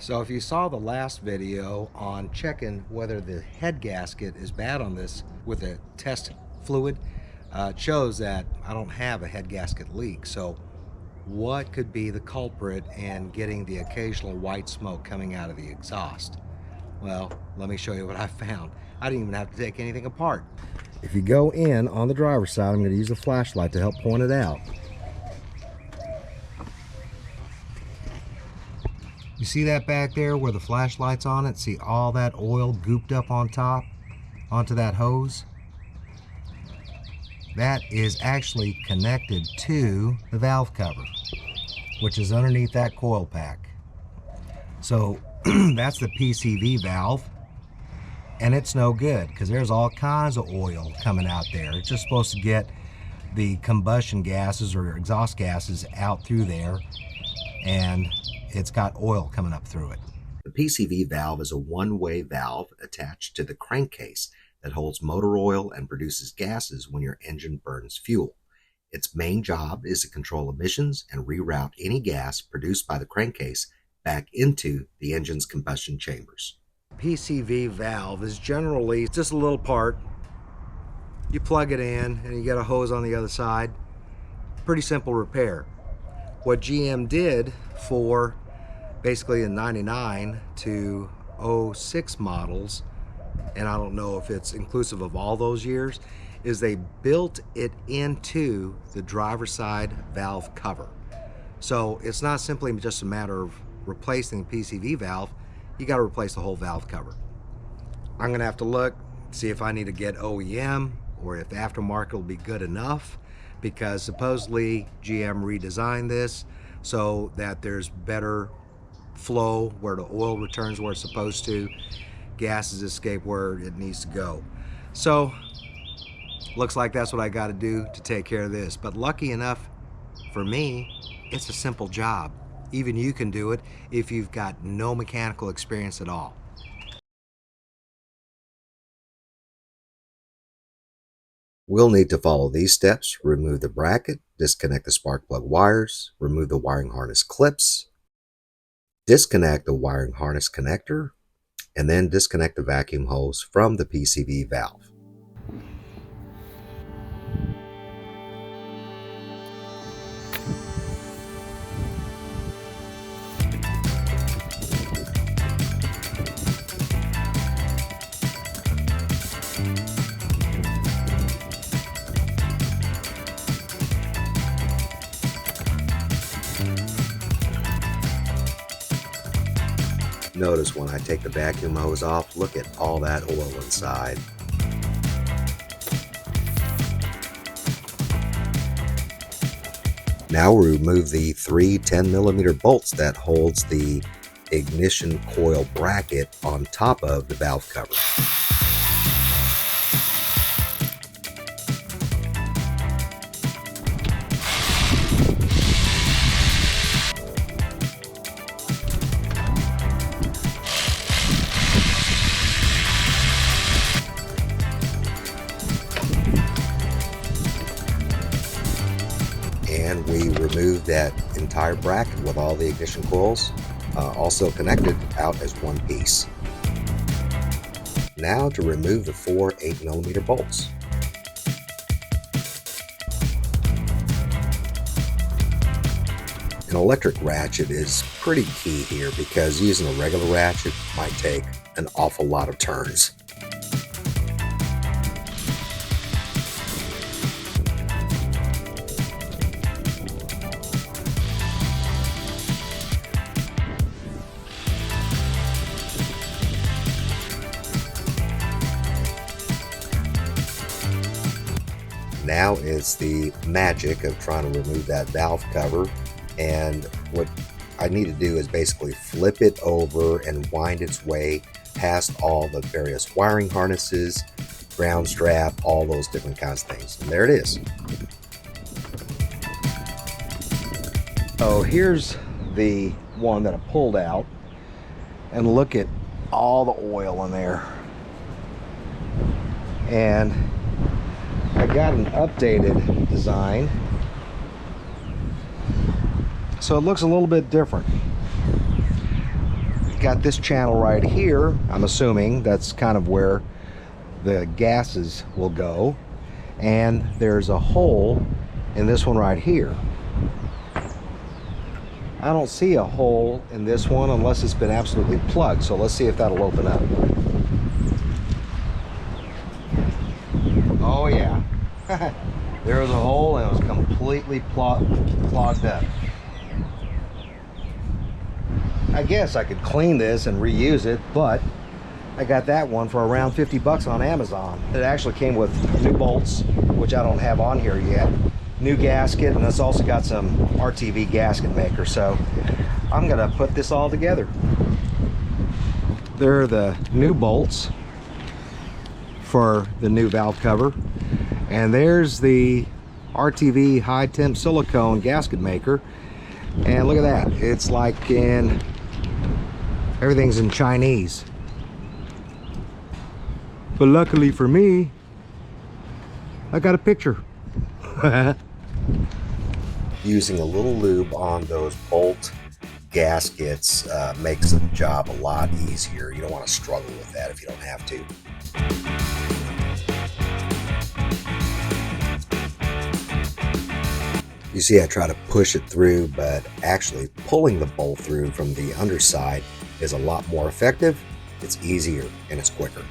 So if you saw the last video on checking whether the head gasket is bad on this with a test fluid, it shows that I don't have a head gasket leak. So what could be the culprit in getting the occasional white smoke coming out of the exhaust? Well, let me show you what I found. I didn't even have to take anything apart. If you go in on the driver's side, I'm going to use a flashlight to help point it out. You see that back there where the flashlight's on it? See all that oil gooped up on top onto that hose? That is actually connected to the valve cover, which is underneath that coil pack. So that's the PCV valve, and it's no good because there's all kinds of oil coming out there. It's just supposed to get the combustion gases or exhaust gases out through there, and it's got oil coming up through it. The PCV valve is a one-way valve attached to the crankcase that holds motor oil and produces gases when your engine burns fuel. Its main job is to control emissions and reroute any gas produced by the crankcase back into the engine's combustion chambers. PCV valve is generally just a little part. You plug it in and you get a hose on the other side. Pretty simple repair. What GM did for basically the 99 to 06 models, and I don't know if it's inclusive of all those years, is they built it into the driver's side valve cover. So it's not simply just a matter of replacing the PCV valve, you got to replace the whole valve cover. I'm going to have to look, see if I need to get OEM or if aftermarket will be good enough, because supposedly GM redesigned this so that there's better flow where the oil returns where it's supposed to, gases escape where it needs to go. So looks like that's what I got to do to take care of this. But lucky enough for me, it's a simple job. Even you can do it if you've got no mechanical experience at all. We'll need to follow these steps: remove the bracket, disconnect the spark plug wires, remove the wiring harness clips, disconnect the wiring harness connector, and then disconnect the vacuum hose from the PCV valve. Notice when I take the vacuum hose off, look at all that oil inside. Now we remove the three 10mm bolts that holds the ignition coil bracket on top of the valve cover. And we removed that entire bracket with all the ignition coils, also connected out as one piece. Now to remove the four 8mm bolts. An electric ratchet is pretty key here because using a regular ratchet might take an awful lot of turns. Now is the magic of trying to remove that valve cover, and what I need to do is basically flip it over and wind its way past all the various wiring harnesses, ground strap, all those different kinds of things. And there it is. Oh, here's the one that I pulled out, and look at all the oil in there. And I got an updated design, so it looks a little bit different. got this channel right here. I'm assuming that's kind of where the gases will go. And there's a hole in this one right here. I don't see a hole in this one unless it's been absolutely plugged. So let's see if that'll open up. Oh yeah. There was a hole and it was completely clogged up. I guess I could clean this and reuse it, but I got that one for around 50 bucks on Amazon. It actually came with new bolts, which I don't have on here yet. New gasket, and it's also got some RTV gasket maker. So I'm gonna put this all together. There are the new bolts for the new valve cover. And there's the RTV high temp silicone gasket maker. And look at that. It's like everything's in Chinese. But luckily for me, I got a picture. Using a little lube on those bolt gaskets makes the job a lot easier. You don't want to struggle with that if you don't have to. You see, I try to push it through, but actually pulling the bolt through from the underside is a lot more effective. It's easier and it's quicker.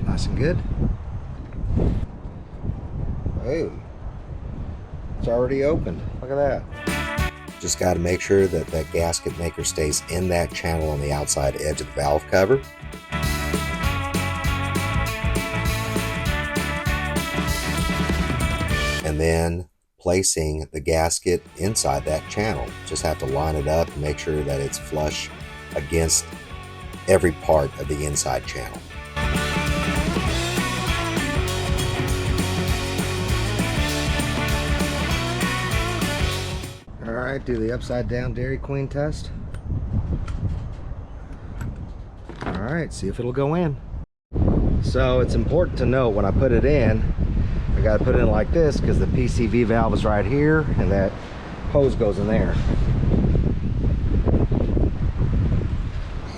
Nice and good. Oh, it's already opened. Look at that. Just got to make sure that that gasket maker stays in that channel on the outside edge of the valve cover. And then placing the gasket inside that channel. Just have to line it up and make sure that it's flush against every part of the inside channel. Alright, do the upside down Dairy Queen test. Alright, see if it'll go in. So it's important to note when I put it in, I gotta put it in like this because the PCV valve is right here and that hose goes in there.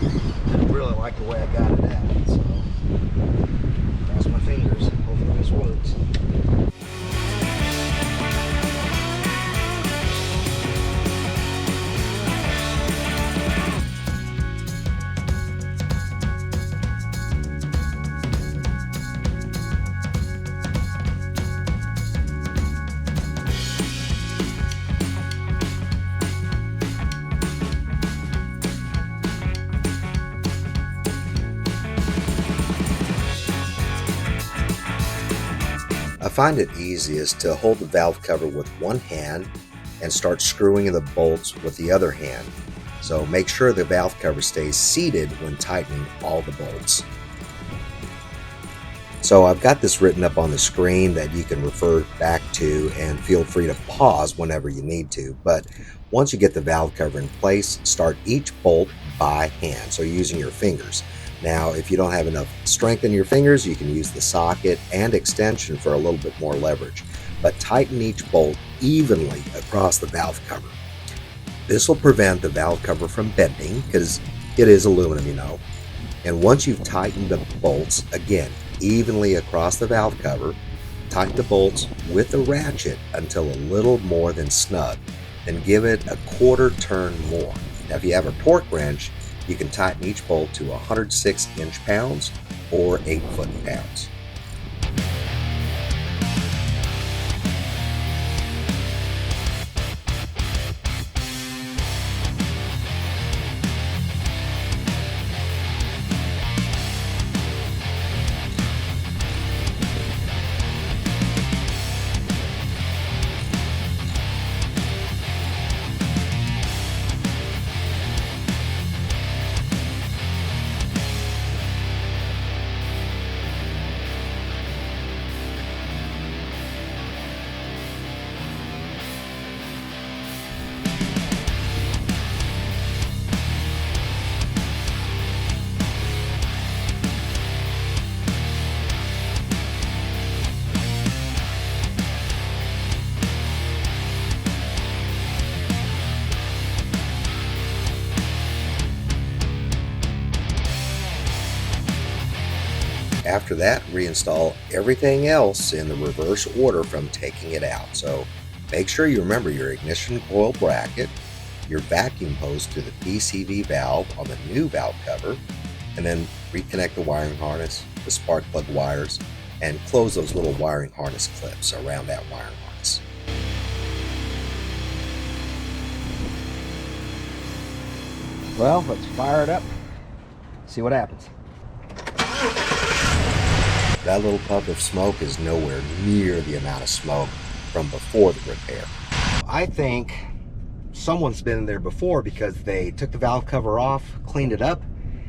I really like the way I got it at, so cross my fingers, hopefully this works. I find it easiest to hold the valve cover with one hand and start screwing the bolts with the other hand. So make sure the valve cover stays seated when tightening all the bolts. So I've got this written up on the screen that you can refer back to, and feel free to pause whenever you need to. But once you get the valve cover in place, start each bolt by hand, so using your fingers. Now, if you don't have enough strength in your fingers, you can use the socket and extension for a little bit more leverage. But tighten each bolt evenly across the valve cover. This will prevent the valve cover from bending because it is aluminum, you know. And once you've tightened the bolts, again, evenly across the valve cover, tighten the bolts with a ratchet until a little more than snug. Then give it a quarter turn more. Now, if you have a torque wrench, you can tighten each bolt to 106 inch-pounds or 8 foot-pounds. After that, reinstall everything else in the reverse order from taking it out. So make sure you remember your ignition coil bracket, your vacuum hose to the PCV valve on the new valve cover, and then reconnect the wiring harness, the spark plug wires, and close those little wiring harness clips around that wiring harness. Well, let's fire it up, see what happens. That little puff of smoke is nowhere near the amount of smoke from before the repair. I think someone's been in there before because they took the valve cover off, cleaned it up.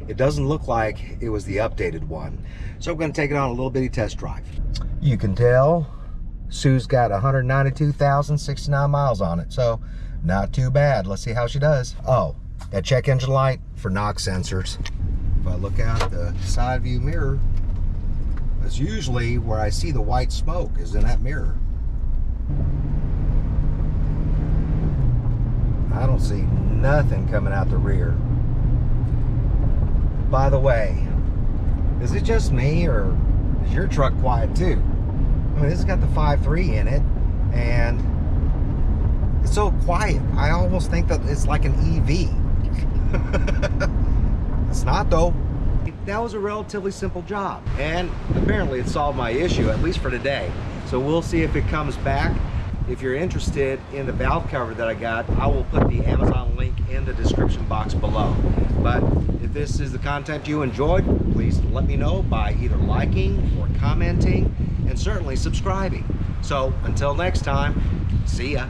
It doesn't look like it was the updated one. So I'm going to take it on a little bitty test drive. You can tell Sue's got 192,069 miles on it, so not too bad. Let's see how she does. Oh, that check engine light for knock sensors. If I look out the side view mirror, that's usually where I see the white smoke, is in that mirror. I don't see nothing coming out the rear. By the way, is it just me, or is your truck quiet too? I mean, this has got the 5.3 in it, and it's so quiet. I almost think that it's like an EV. It's not though. That was a relatively simple job, and apparently it solved my issue, at least for today. So we'll see if it comes back. If you're interested in the valve cover that I got, I will put the Amazon link in the description box below. But if this is the content you enjoyed, please let me know by either liking or commenting, and certainly subscribing. So until next time, see ya.